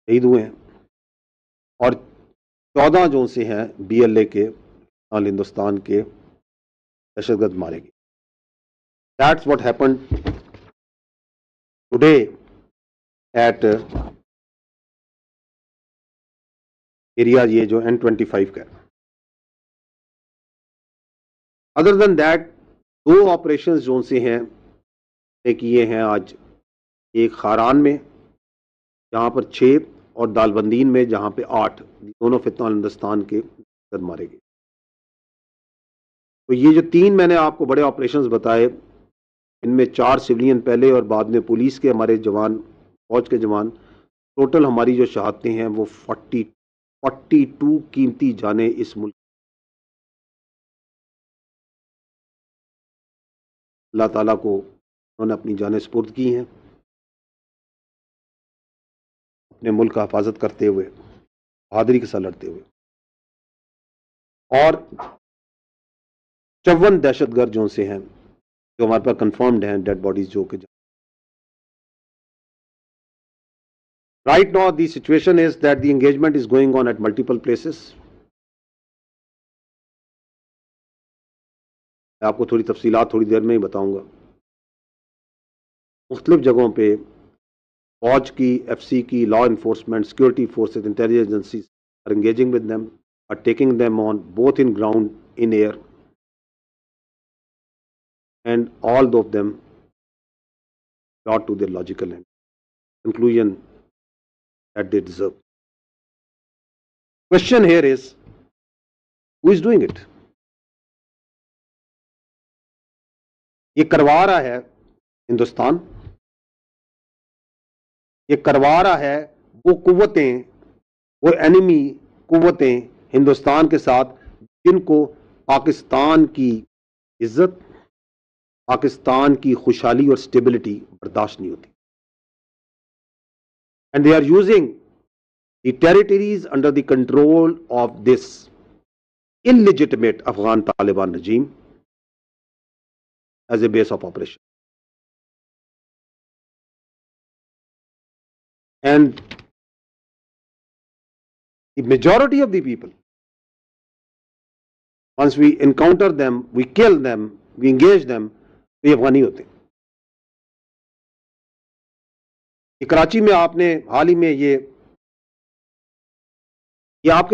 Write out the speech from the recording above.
शहीद हुए हैं और 14 जो से हैं BLA के आल हिंदुस्तान के दहशतगर्द मारे गए। That's what happened today at area ये जो N25 का। अदर देन दैट 2 ऑपरेशंस जो से हैं किए हैं आज, एक खारान में जहां पर 6 और दालबंदीन में जहां पे 8, दोनों फितना हिंदुस्तान के मारे गए। तो ये जो 3 मैंने आपको बड़े ऑपरेशंस बताए, इनमें 4 सिविलियन पहले और बाद में पुलिस के हमारे जवान, फौज के जवान, टोटल हमारी जो शहादतें हैं वो 42 कीमती जानें इस मुल्क अल्लाह ताला को उन्होंने अपनी जानें सुपुर्द की हैं, अपने मुल्क का हिफाजत करते हुए, बहादुरी के साथ लड़ते हुए। और 54 दहशतगर्द जो से हैं जो हमारे पास कंफर्म्ड हैं, डेड बॉडीज जो कि right now the situation is that the engagement is going on at multiple places. मैं आपको थोड़ी तफसीलात थोड़ी देर में ही बताऊंगा। मुख्तलिफ जगहों पे फौज की, FC की, law enforcement, security forces, intelligence agencies are engaging with them, are taking them on both in ground, in air, and all of them brought to their logical end, conclusion that they deserve. Question here is, who is doing it? ये करवा रहा है हिंदुस्तान, ये करवा रहा है वो कुव्वतें, वो एनिमी कुव्वतें हिंदुस्तान के साथ जिनको पाकिस्तान की इज्जत, पाकिस्तान की खुशहाली और स्टेबिलिटी बर्दाश्त नहीं होती। And they are using the territories under the control of this illegitimate Afghan Taliban regime as a base of operation. And the majority of the people, once we encounter them, we kill them, we engage them, तो ये अफगानी होते हैं। कराची में आपने हाल ही में ये आपके